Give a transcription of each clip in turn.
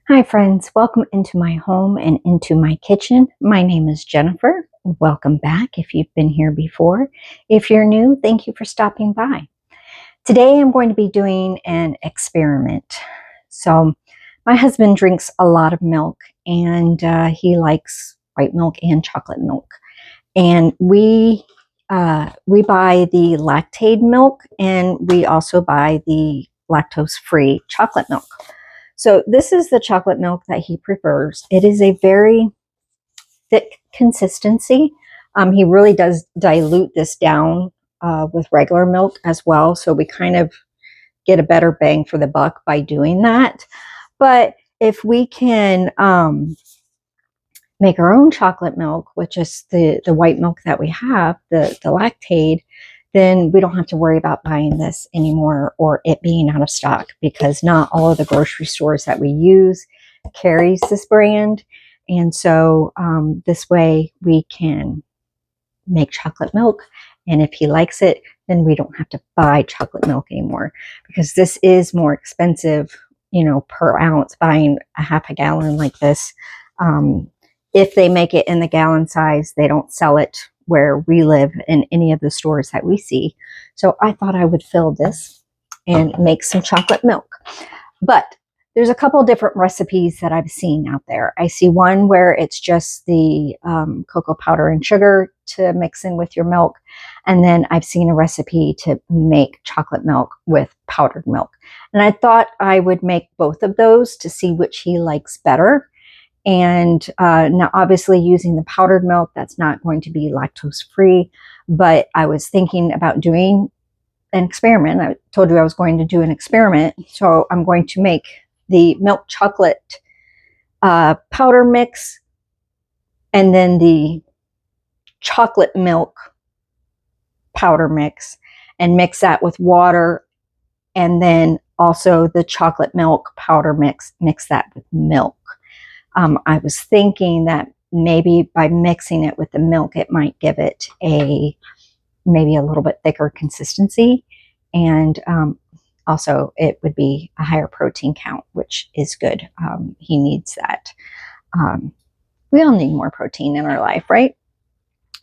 Hi friends, welcome into my home and into my kitchen. My name is Jennifer. Welcome back if you've been here before. If you're new, thank you for stopping by. Today I'm going to be doing an experiment. So my husband drinks a lot of milk and he likes white milk and chocolate milk. And we buy the Lactaid milk and we also buy the lactose-free chocolate milk. So this is the chocolate milk that he prefers. It is a very thick consistency. He really does dilute this down with regular milk as well. So we kind of get a better bang for the buck by doing that. But if we can make our own chocolate milk, which is the white milk that we have, the Lactaid, then we don't have to worry about buying this anymore or it being out of stock, because not all of the grocery stores that we use carries this brand. And so this way we can make chocolate milk. And if he likes it, then we don't have to buy chocolate milk anymore, because this is more expensive, per ounce, buying a half a gallon like this. If they make it in the gallon size, they don't sell it where we live in any of the stores that we see. So I thought I would fill this and make some chocolate milk. But there's a couple different recipes that I've seen out there. I see one where it's just the cocoa powder and sugar to mix in with your milk. And then I've seen a recipe to make chocolate milk with powdered milk. And I thought I would make both of those to see which he likes better. And now obviously using the powdered milk, that's not going to be lactose free, but I was thinking about doing an experiment. I told you I was going to do an experiment. So I'm going to make the milk chocolate powder mix and then the chocolate milk powder mix, and mix that with water, and then also the chocolate milk powder mix that with milk. I was thinking that maybe by mixing it with the milk, it might give it maybe a little bit thicker consistency. And also it would be a higher protein count, which is good. He needs that. We all need more protein in our life, right?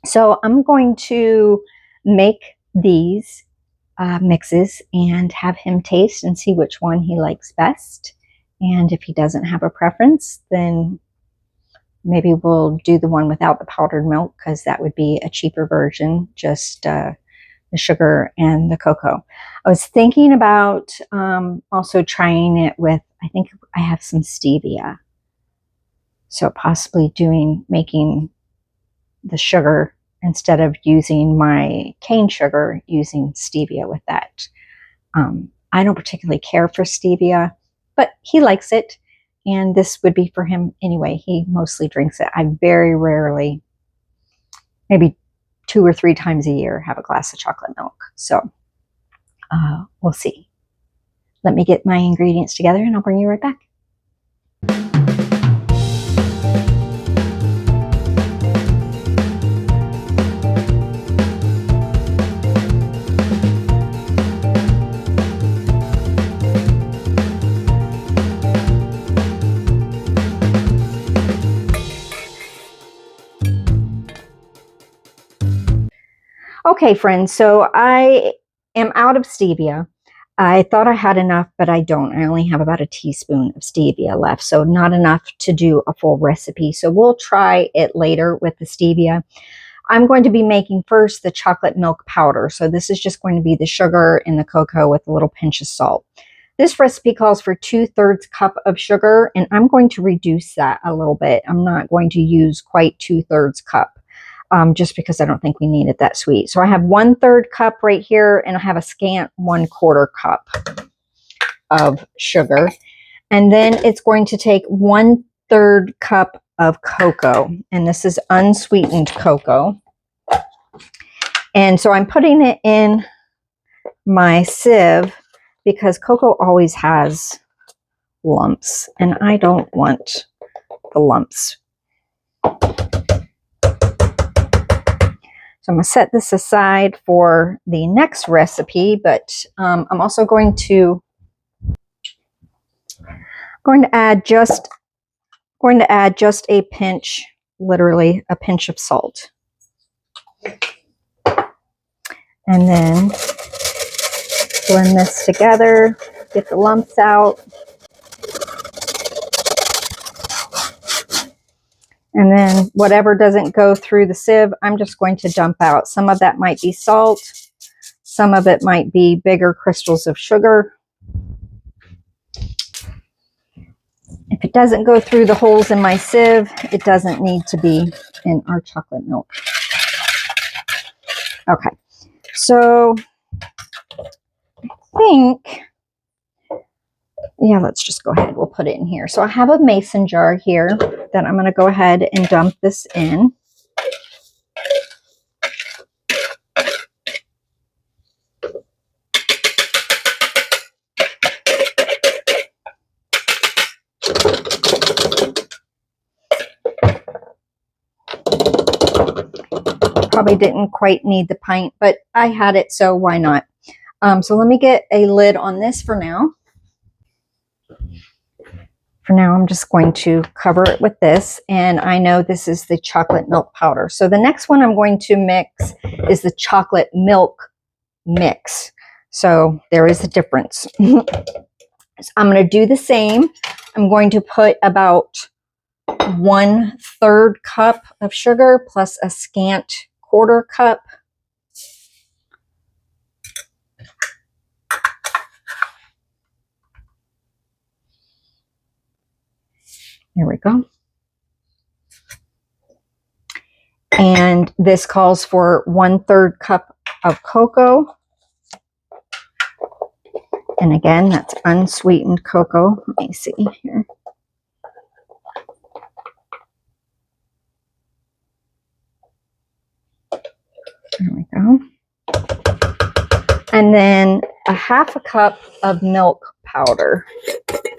So I'm going to make these mixes and have him taste and see which one he likes best. And if he doesn't have a preference, then maybe we'll do the one without the powdered milk, because that would be a cheaper version, just the sugar and the cocoa. I was thinking about also trying it with, I think I have some stevia. So possibly making the sugar, instead of using my cane sugar, using stevia with that. I don't particularly care for stevia, but he likes it, and this would be for him anyway. He mostly drinks it. I very rarely, maybe 2 or 3 times a year, have a glass of chocolate milk. So we'll see. Let me get my ingredients together and I'll bring you right back. Okay, friends, so I am out of stevia. I thought I had enough, but I don't. I only have about a teaspoon of stevia left, so not enough to do a full recipe. So we'll try it later with the stevia. I'm going to be making first the chocolate milk powder. So this is just going to be the sugar and the cocoa with a little pinch of salt. This recipe calls for 2/3 cup of sugar, and I'm going to reduce that a little bit. I'm not going to use quite 2/3 cup. Just because I don't think we need it that sweet. So I have 1/3 cup right here, and I have a scant 1/4 cup of sugar. And then it's going to take 1/3 cup of cocoa, and this is unsweetened cocoa. And so I'm putting it in my sieve because cocoa always has lumps, and I don't want the lumps. So I'm going to set this aside for the next recipe, but I'm also going to Going to add just a pinch, literally a pinch of salt. And then blend this together, get the lumps out. And then whatever doesn't go through the sieve, I'm just going to dump out. Some of that might be salt. Some of it might be bigger crystals of sugar. If it doesn't go through the holes in my sieve, it doesn't need to be in our chocolate milk. Okay, so I think, yeah, let's just go ahead. We'll put it in here. So I have a mason jar here that I'm going to go ahead and dump this in. Probably didn't quite need the pint, but I had it, so why not? So let me get a lid on this for now. For now, I'm just going to cover it with this, and I know this is the chocolate milk powder. So the next one I'm going to mix is the chocolate milk mix. So there is a difference. So I'm going to do the same. I'm going to put about 1/3 cup of sugar plus a scant 1/4 cup. There we go. And this calls for 1/3 cup of cocoa. And again, that's unsweetened cocoa. Let me see here. There we go. And then 1/2 cup of milk powder.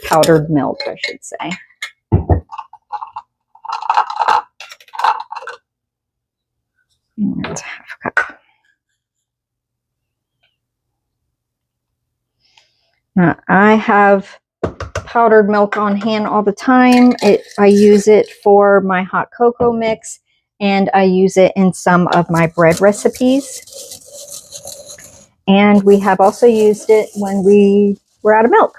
Powdered milk, I should say. And that's 1/2 cup. Now, I have powdered milk on hand all the time. I use it for my hot cocoa mix, and I use it in some of my bread recipes. And we have also used it when we were out of milk.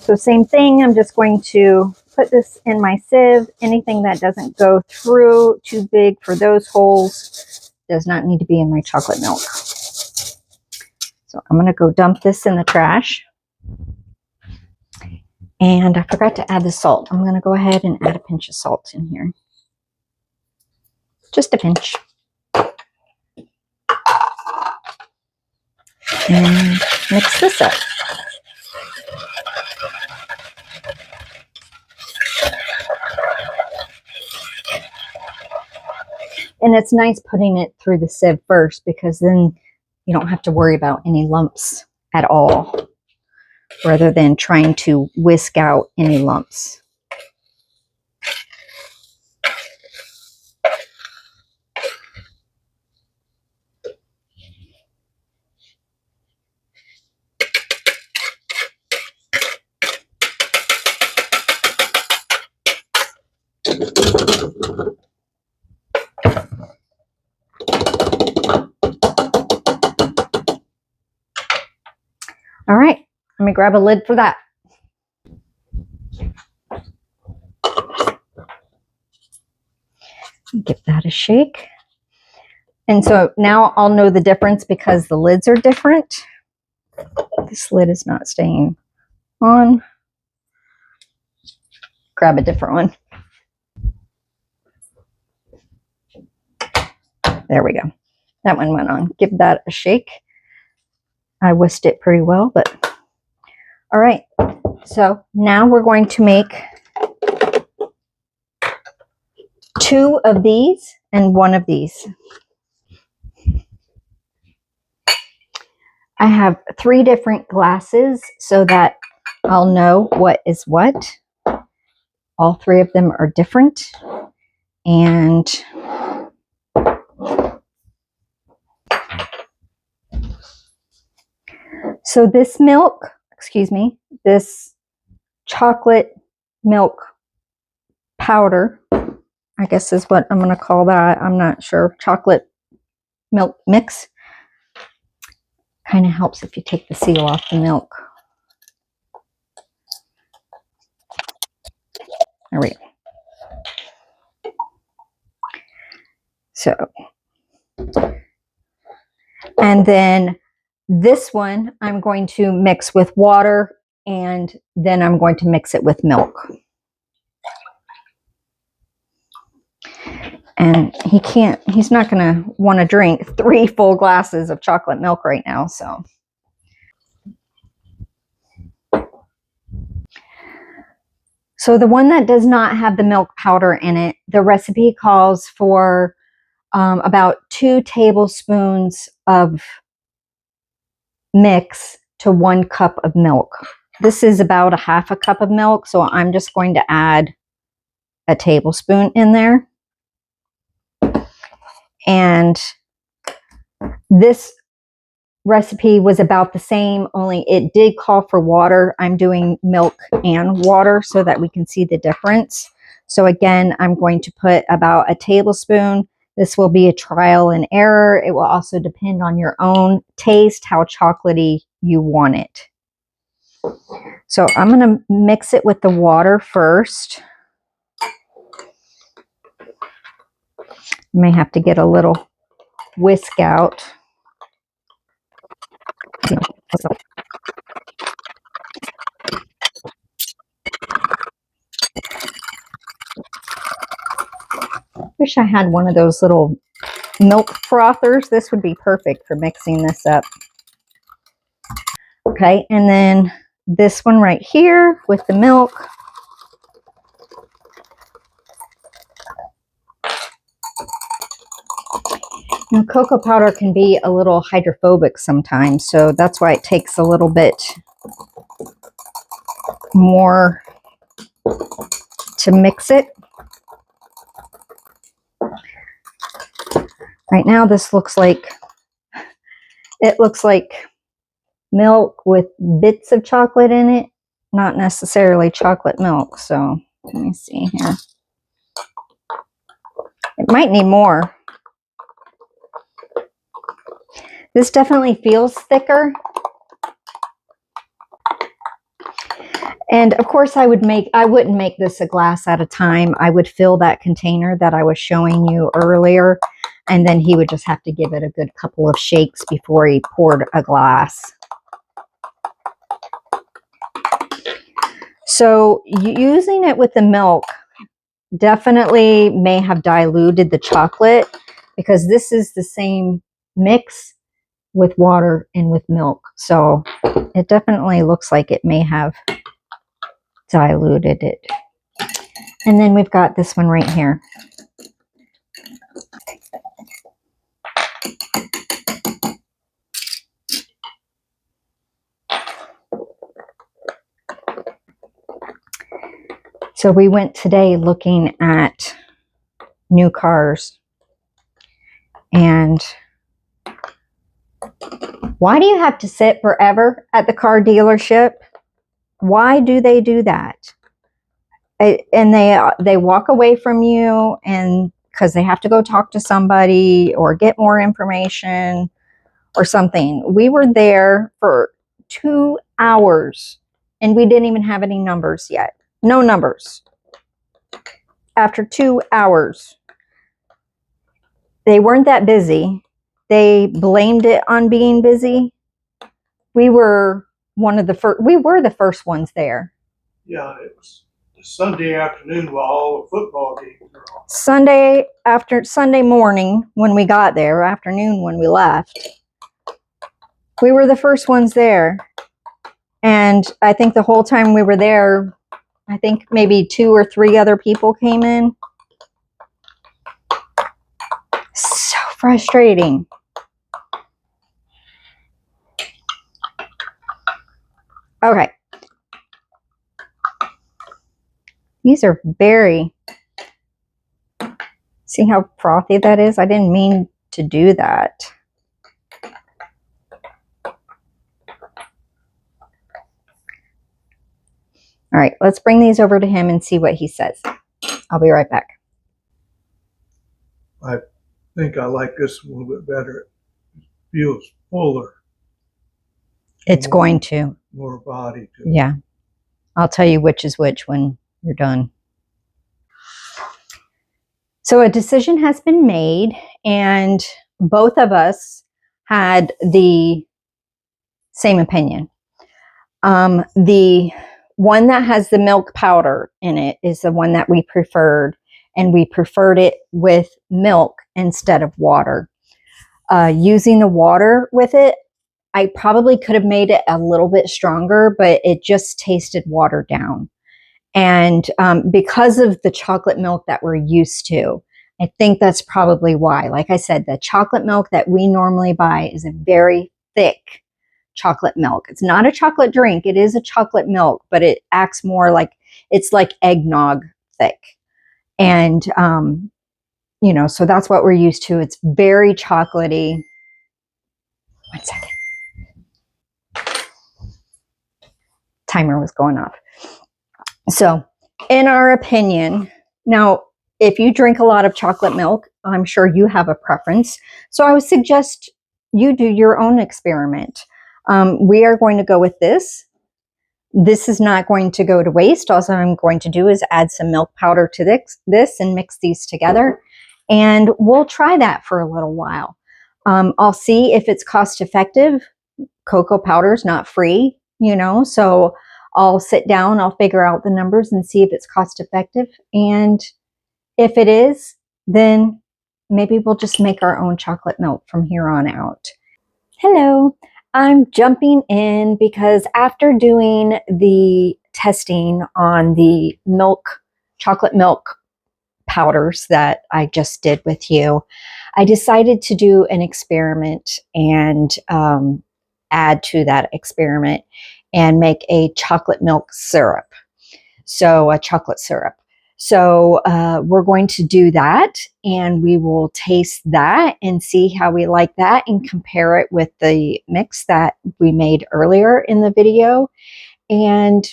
So same thing, I'm just going to put this in my sieve. Anything that doesn't go through, too big for those holes, does not need to be in my chocolate milk. So I'm going to go dump this in the trash. And I forgot to add the salt. I'm going to go ahead and add a pinch of salt in here. Just a pinch. And mix this up. And it's nice putting it through the sieve first, because then you don't have to worry about any lumps at all, rather than trying to whisk out any lumps. All right, let me grab a lid for that. Give that a shake. And so now I'll know the difference because the lids are different. This lid is not staying on. Grab a different one. There we go. That one went on. Give that a shake. I whisked it pretty well, but all right. So now we're going to make 2 of these and 1 of these. I have 3 different glasses so that I'll know what is what. All 3 of them are different. And so this milk excuse me, this chocolate milk powder, I guess is what I'm going to call that. I'm not sure. Chocolate milk mix. Kind of helps if you take the seal off the milk. There we go. So, and then this one I'm going to mix with water, and then I'm going to mix it with milk. And he's not going to want to drink 3 full glasses of chocolate milk right now, so. So the one that does not have the milk powder in it, the recipe calls for about 2 tablespoons of mix to 1 cup of milk. This is about a half a cup of milk, so I'm just going to add a tablespoon in there. And this recipe was about the same, only it did call for water. I'm doing milk and water so that we can see the difference. So again, I'm going to put about a tablespoon. This will be a trial and error. It will also depend on your own taste, how chocolatey you want it. So I'm going to mix it with the water first. May have to get a little whisk out. Wish I had one of those little milk frothers. This would be perfect for mixing this up. Okay, and then this one right here with the milk. Now, cocoa powder can be a little hydrophobic sometimes, so that's why it takes a little bit more to mix it. Right now, this looks like, it looks like milk with bits of chocolate in it, not necessarily chocolate milk. So let me see here. It might need more. This definitely feels thicker. And of course I wouldn't make this a glass at a time. I would fill that container that I was showing you earlier, and then he would just have to give it a good couple of shakes before he poured a glass. So using it with the milk definitely may have diluted the chocolate, because this is the same mix with water and with milk. So it definitely looks like it may have diluted it. And then we've got this one right here. So we went today looking at new cars. And why do you have to sit forever at the car dealership? Why do they do that? And they walk away from you, and because they have to go talk to somebody or get more information or something. We were there for 2 hours and we didn't even have any numbers yet. No numbers. After 2 hours. They weren't that busy. They blamed it on being busy. We were the first ones there. Yeah, it was Sunday afternoon while all the football games were on. Sunday morning when we got there, afternoon when we left. We were the first ones there. And I think the whole time we were there, I think maybe 2 or 3 other people came in. So frustrating. Okay. These are very, see how frothy that is? I didn't mean to do that. All right, let's bring these over to him and see what he says. I'll be right back. I think I like this a little bit better. It feels fuller, It's going to. more body to it. Yeah. I'll tell you which is which when you're done. So a decision has been made, and both of us had the same opinion. The one that has the milk powder in it is the one that we preferred, and we preferred it with milk instead of water. Using the water with it, I probably could have made it a little bit stronger, but it just tasted watered down. And because of the chocolate milk that we're used to, I think that's probably why. Like I said, the chocolate milk that we normally buy is a very thick chocolate milk. It's not a chocolate drink. It is a chocolate milk, but it acts more like, it's like eggnog thick. And, you know, so that's what we're used to. It's very chocolatey. 1 second. Timer was going off. So, in our opinion, now, if you drink a lot of chocolate milk, I'm sure you have a preference. So I would suggest you do your own experiment. We are going to go with this. This is not going to go to waste. All I'm going to do is add some milk powder to this and mix these together. And we'll try that for a little while. I'll see if it's cost effective. Cocoa powder is not free, you know, so I'll sit down, I'll figure out the numbers and see if it's cost effective. And if it is, then maybe we'll just make our own chocolate milk from here on out. Hello, I'm jumping in because after doing the testing on the chocolate milk powders that I just did with you, I decided to do an experiment and add to that experiment and make a chocolate milk syrup. So a chocolate syrup. So we're going to do that, and we will taste that and see how we like that and compare it with the mix that we made earlier in the video. And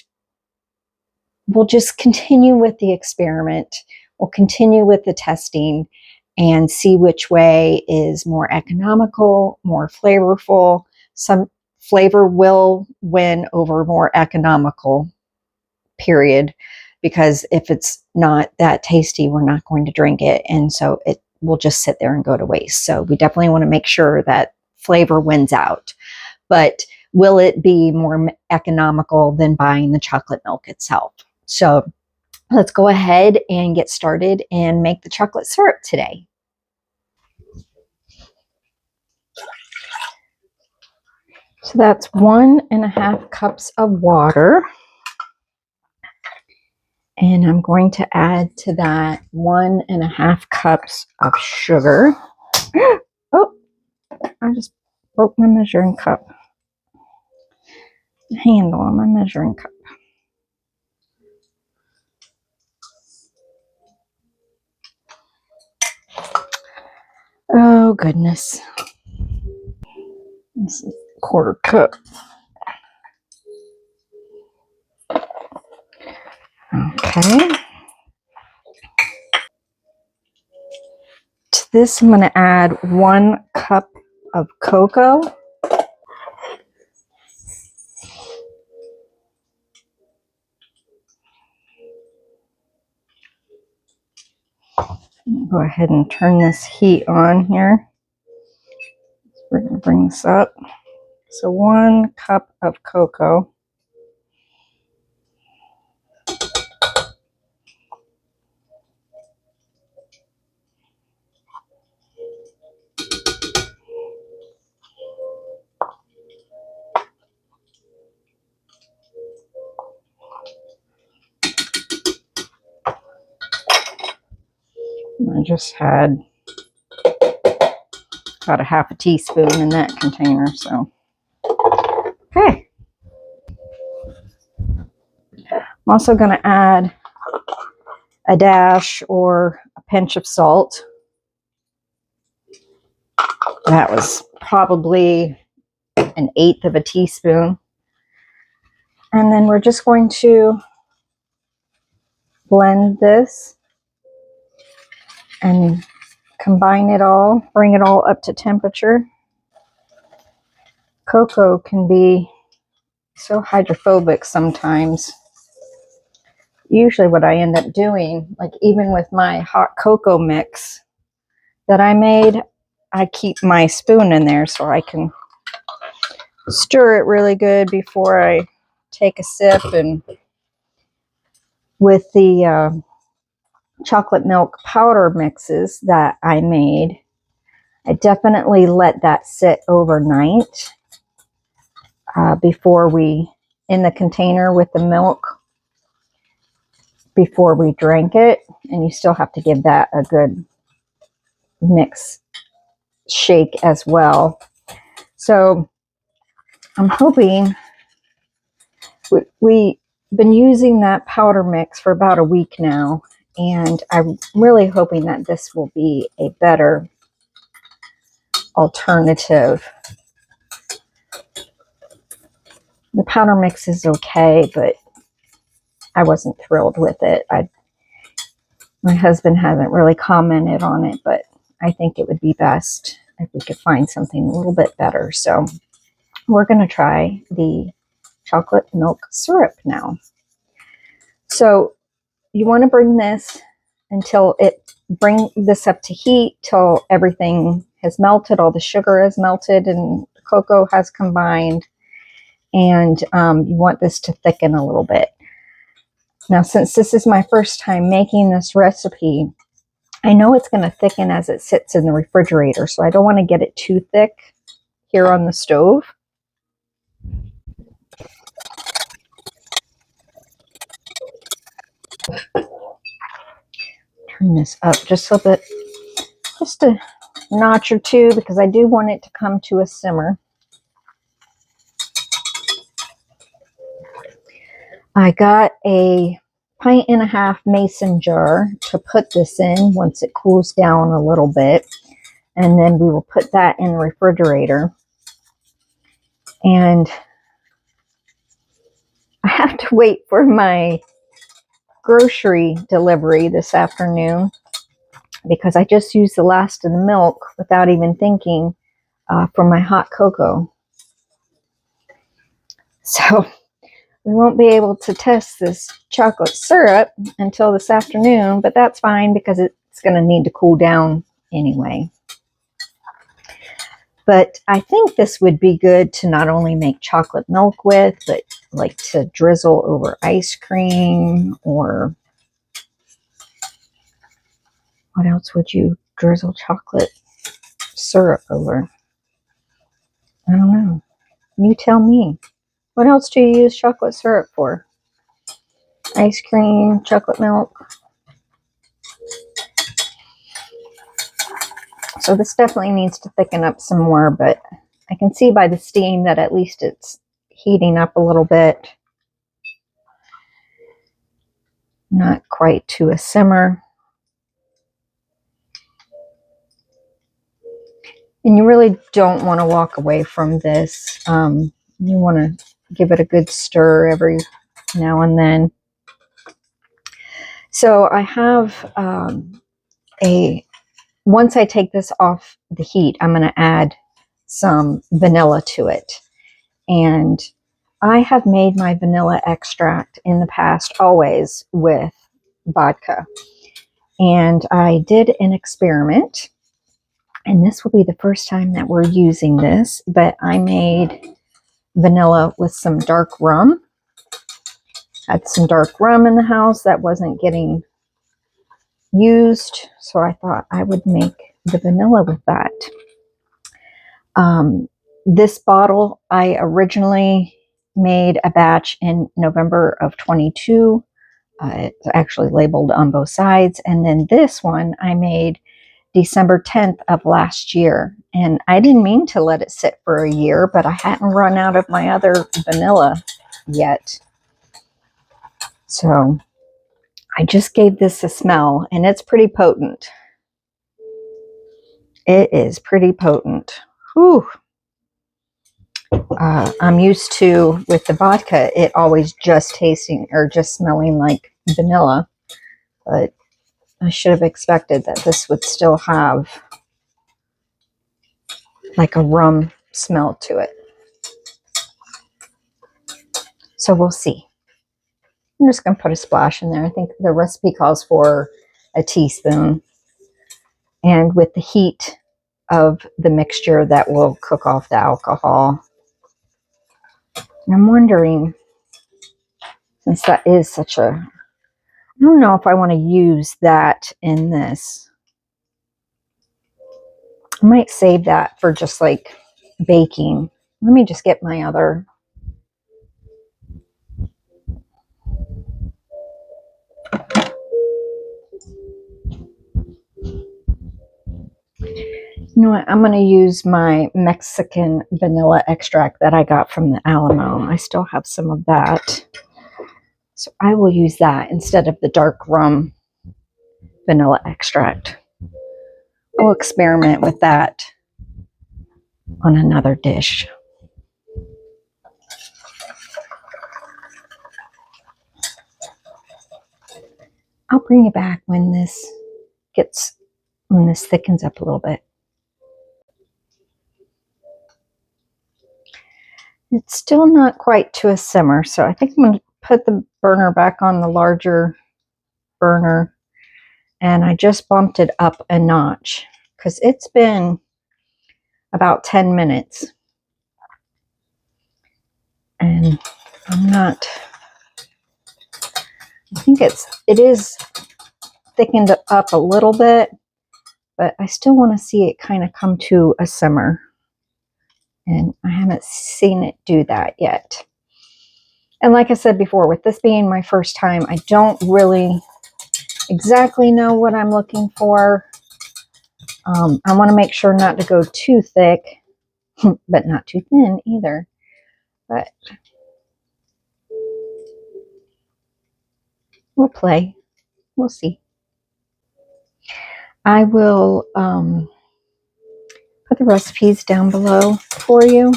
we'll just continue with the experiment. We'll continue with the testing and see which way is more economical, more flavorful. Some flavor will win over more economical, period, because if it's not that tasty, we're not going to drink it, and so it will just sit there and go to waste. So we definitely want to make sure that flavor wins out. But will it be more economical than buying the chocolate milk itself? So let's go ahead and get started and make the chocolate syrup today. So that's 1.5 cups of water. And I'm going to add to that 1.5 cups of sugar. Oh, I just broke my measuring cup. The handle on my measuring cup. Oh, goodness. This is 1/4 cup. Okay. To this, I'm going to add 1 cup of cocoa. Go ahead and turn this heat on here. We're going to bring this up. So 1 cup of cocoa. I just had about 1/2 teaspoon in that container, so. Okay. I'm also going to add a dash or a pinch of salt. That was probably 1/8 of a teaspoon. And then we're just going to blend this and combine it all, bring it all up to temperature. Cocoa can be so hydrophobic sometimes. Usually what I end up doing, like even with my hot cocoa mix that I made, I keep my spoon in there so I can stir it really good before I take a sip. And with the chocolate milk powder mixes that I made, I definitely let that sit overnight before we, in the container with the milk, before we drank it. And you still have to give that a good mix shake as well. So I'm hoping we've been using that powder mix for about a week now, and I'm really hoping that this will be a better alternative. The powder mix is okay, but I wasn't thrilled with it. My husband hasn't really commented on it, but I think it would be best if we could find something a little bit better. So we're going to try the chocolate milk syrup now. So you want to bring this bring this up to heat till everything has melted, all the sugar has melted and the cocoa has combined, and you want this to thicken a little bit. Now, since this is my first time making this recipe, I know it's going to thicken as it sits in the refrigerator, so I don't want to get it too thick here on the stove. Turn this up just a notch or two, because I do want it to come to a simmer. I got a 1.5 pint mason jar to put this in once it cools down a little bit, and then we will put that in the refrigerator. And I have to wait for my grocery delivery this afternoon because I just used the last of the milk without even thinking for my hot cocoa. So we won't be able to test this chocolate syrup until this afternoon, but that's fine because it's going to need to cool down anyway. But I think this would be good to not only make chocolate milk with, but like to drizzle over ice cream, or what else would you drizzle chocolate syrup over? I don't know. You tell me. What else do you use chocolate syrup for? Ice cream, chocolate milk. So this definitely needs to thicken up some more, but I can see by the steam that at least it's heating up a little bit. Not quite to a simmer. And you really don't want to walk away from this. You want to give it a good stir every now and then. So I have once I take this off the heat, I'm going to add some vanilla to it. And I have made my vanilla extract in the past always with vodka. And I did an experiment, and this will be the first time that we're using this, but I made vanilla with some dark rum. Had some dark rum in the house that wasn't getting used, so I thought I would make the vanilla with that. This bottle, I originally made a batch in November of 22. It's actually labeled on both sides. And then this one I made December 10th of last year. And I didn't mean to let it sit for a year, but I hadn't run out of my other vanilla yet. So I just gave this a smell, and it's pretty potent. It is pretty potent. Whew. I'm used to, with the vodka, it always just tasting or just smelling like vanilla. but I should have expected that this would still have like a rum smell to it. So we'll see. I'm just going to put a splash in there. I think the recipe calls for a teaspoon. And with the heat of the mixture, that will cook off the alcohol. And I'm wondering, since that is such a, I don't know if I want to use that in this. I might save that for just like baking. Let me just get my other. You know what? I'm going to use my Mexican vanilla extract that I got from the Alamo. I still have some of that. So I will use that instead of the dark rum vanilla extract. We'll experiment with that on another dish. I'll bring you back when this thickens up a little bit. It's still not quite to a simmer, so I think I'm going to put the burner back on the larger burner, and I just bumped it up a notch because it's been about 10 minutes, and I think it is thickened up a little bit, but I still want to see it kind of come to a simmer. And I haven't seen it do that yet. And like I said before, with this being my first time, I don't really exactly know what I'm looking for. I want to make sure not to go too thick, but not too thin either. But we'll play. We'll see. I will put the recipes down below for you.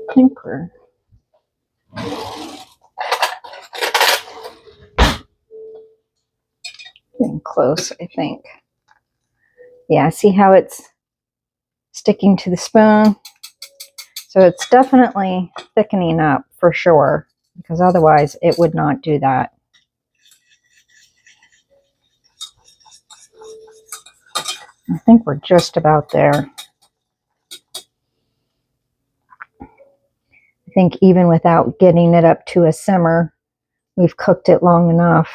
I think we're getting close, I think. Yeah, see how it's sticking to the spoon? So it's definitely thickening up for sure, because otherwise it would not do that. I think we're just about there. I think even without getting it up to a simmer, we've cooked it long enough.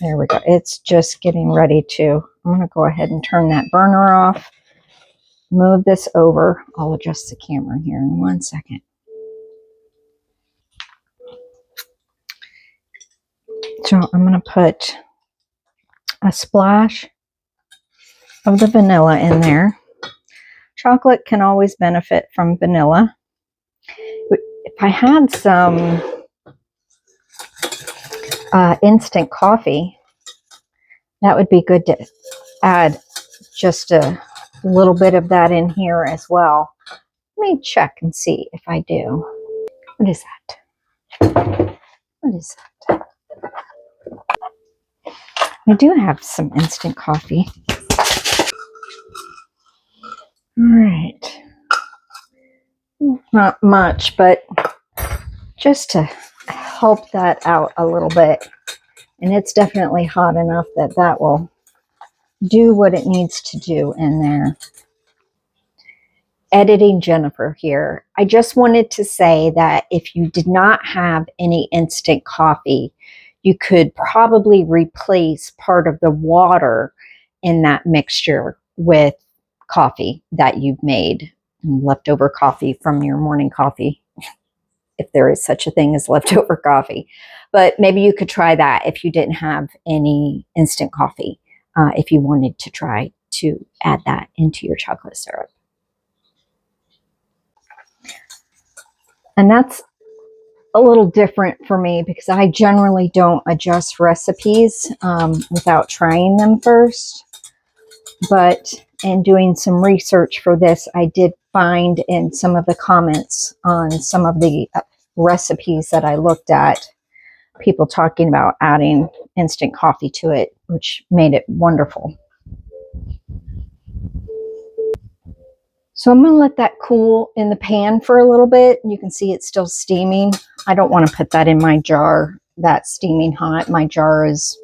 There we go. It's just getting ready to. I'm going to go ahead and turn that burner off. Move this over. I'll adjust the camera here in 1 second. So I'm going to put a splash of the vanilla in there. Chocolate can always benefit from vanilla. If I had some instant coffee, that would be good to add just a little bit of that in here as well. Let me check and see if I do. What is that? What is that? I do have some instant coffee. All right. Not much, but just to help that out a little bit. And it's definitely hot enough that that will do what it needs to do in there. Editing Jennifer here. I just wanted to say that if you did not have any instant coffee, you could probably replace part of the water in that mixture with coffee that you've made, leftover coffee from your morning coffee, if there is such a thing as leftover coffee. But maybe you could try that if you didn't have any instant coffee, if you wanted to try to add that into your chocolate syrup. And that's a little different for me because I generally don't adjust recipes without trying them first. But in doing some research for this, I did find in some of the comments on some of the recipes that I looked at, people talking about adding instant coffee to it, which made it wonderful. So I'm going to let that cool in the pan for a little bit. You can see it's still steaming. I don't want to put that in my jar that's steaming hot. My jar is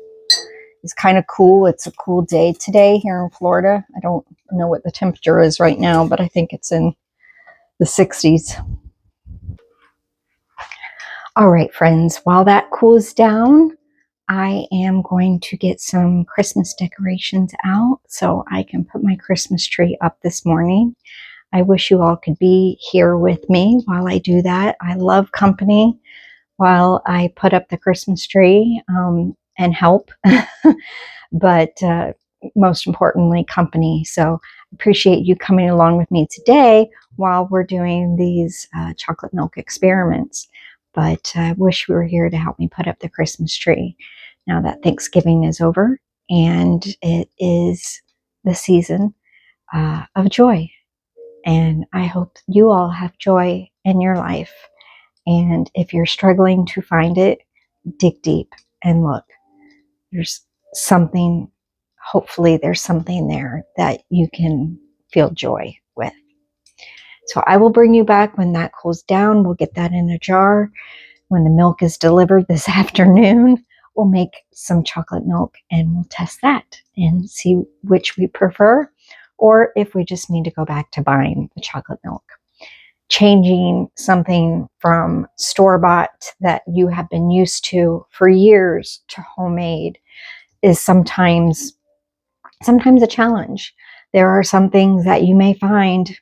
kind of cool. It's a cool day today here in Florida. I don't know what the temperature is right now, but I think it's in the 60s. All right, friends, while that cools down, I am going to get some Christmas decorations out so I can put my Christmas tree up this morning. I wish you all could be here with me while I do that. I love company while I put up the Christmas tree and help, but most importantly, company. So I appreciate you coming along with me today while we're doing these chocolate milk experiments. But I wish you were here to help me put up the Christmas tree. Now that Thanksgiving is over and it is the season of joy. And I hope you all have joy in your life. And if you're struggling to find it, dig deep and look. There's something, hopefully there's something there that you can feel joy with. So I will bring you back when that cools down. We'll get that in a jar. When the milk is delivered this afternoon, we'll make some chocolate milk and we'll test that and see which we prefer, or if we just need to go back to buying the chocolate milk. Changing something from store-bought that you have been used to for years to homemade is sometimes a challenge. There are some things that you may find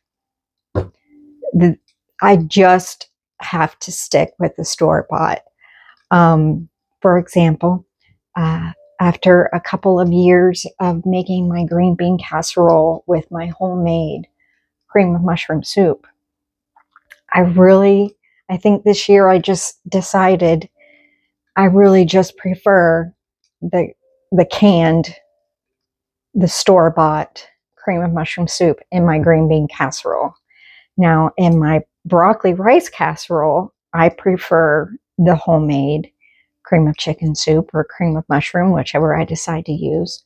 that I just have to stick with the store-bought. For example, after a couple of years of making my green bean casserole with my homemade cream of mushroom soup, I think this year I just decided I really just prefer the store-bought cream of mushroom soup in my green bean casserole. Now, in my broccoli rice casserole, I prefer the homemade cream of chicken soup or cream of mushroom, whichever I decide to use.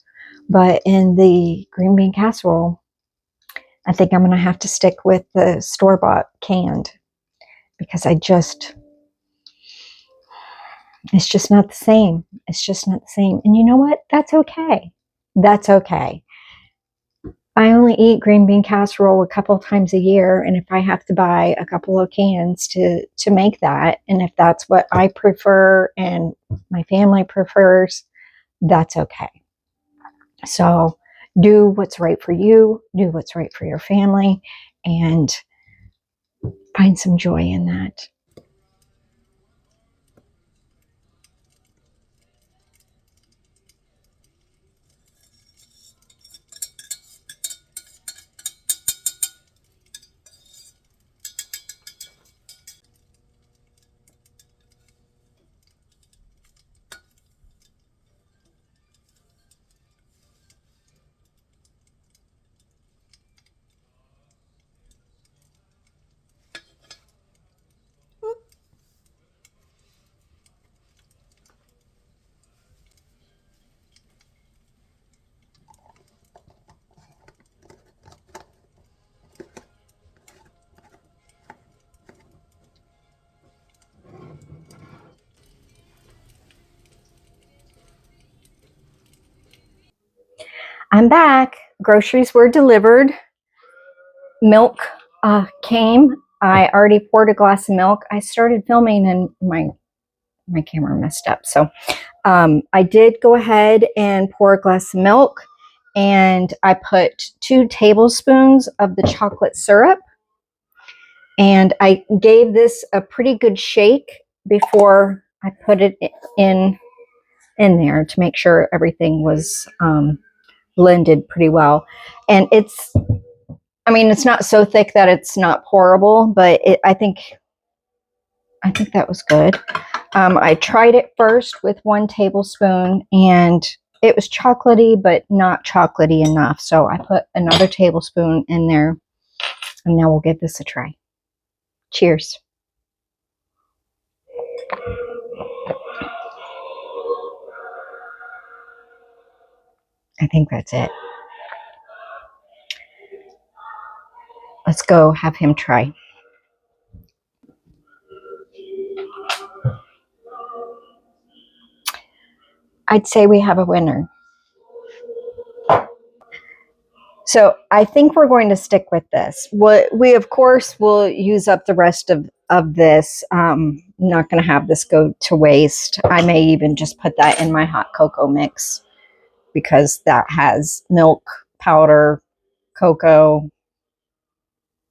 But in the green bean casserole, I think I'm going to have to stick with the store-bought canned, because it's just not the same. It's just not the same. And you know what? That's okay. That's okay. I only eat green bean casserole a couple of times a year, and if I have to buy a couple of cans to make that, and if that's what I prefer and my family prefers, that's okay. So do what's right for you, do what's right for your family, and find some joy in that. I'm back. Groceries were delivered. Milk came. I already poured a glass of milk. I started filming and my camera messed up. So I did go ahead and pour a glass of milk, and I put 2 tablespoons of the chocolate syrup, and I gave this a pretty good shake before I put it in there to make sure everything was blended pretty well. And it's not so thick that it's not pourable, but I think that was good. I tried it first with 1 tablespoon, and it was chocolatey, but not chocolatey enough. So I put another tablespoon in there, and now we'll give this a try. Cheers. I think that's it. Let's go have him try. I'd say we have a winner. So I think we're going to stick with this. We of course will use up the rest of this. Not going to have this go to waste. I may even just put that in my hot cocoa mix because that has milk, powder, cocoa,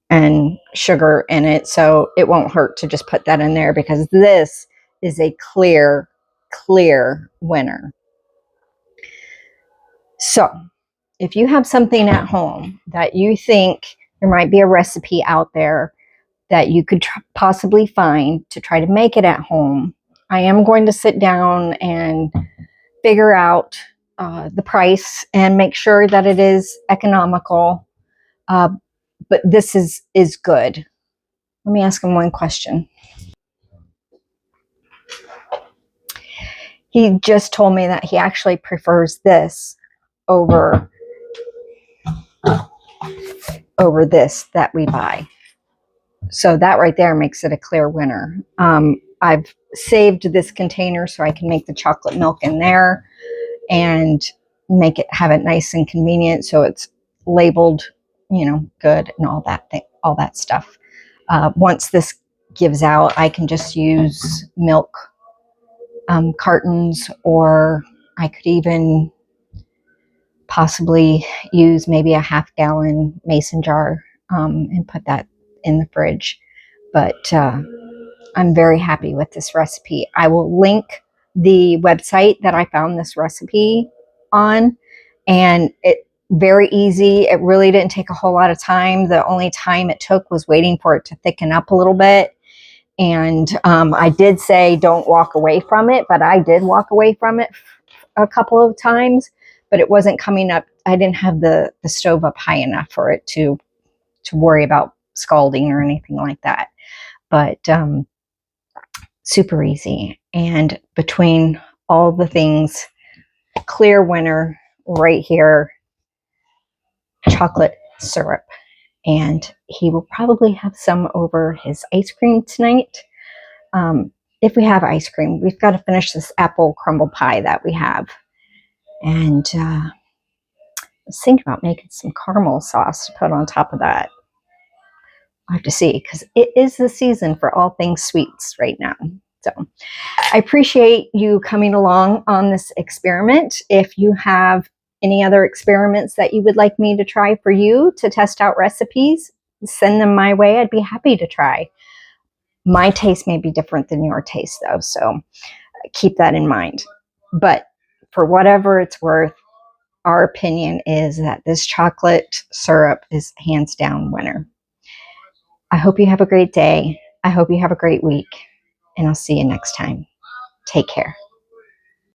and sugar in it. So it won't hurt to just put that in there because this is a clear winner. So if you have something at home that you think there might be a recipe out there that you could possibly find to try to make it at home, I am going to sit down and figure out the price and make sure that it is economical. But this is good. Let me ask him one question. He just told me that he actually prefers this over this that we buy. So that right there makes it a clear winner. I've saved this container so I can make the chocolate milk in there and have it nice and convenient. So it's labeled, good and all that stuff. Once this gives out, I can just use milk cartons, or I could even possibly use maybe a half-gallon mason jar and put that in the fridge. But I'm very happy with this recipe. I will link the website that I found this recipe on, and it very easy. It really didn't take a whole lot of time. The only time it took was waiting for it to thicken up a little bit. And I did say don't walk away from it, but I did walk away from it a couple of times, but it wasn't coming up. I didn't have the stove up high enough for it to worry about scalding or anything like that. But super easy. And between all the things, clear winner right here, chocolate syrup. And he will probably have some over his ice cream tonight. If we have ice cream, we've got to finish this apple crumble pie that we have. And I was thinking about making some caramel sauce to put on top of that. I have to see, because it is the season for all things sweets right now. So I appreciate you coming along on this experiment. If you have any other experiments that you would like me to try for you to test out recipes, send them my way. I'd be happy to try. My taste may be different than your taste, though, so keep that in mind. But for whatever it's worth, our opinion is that this chocolate syrup is hands down winner. I hope you have a great day. I hope you have a great week, and I'll see you next time. Take care.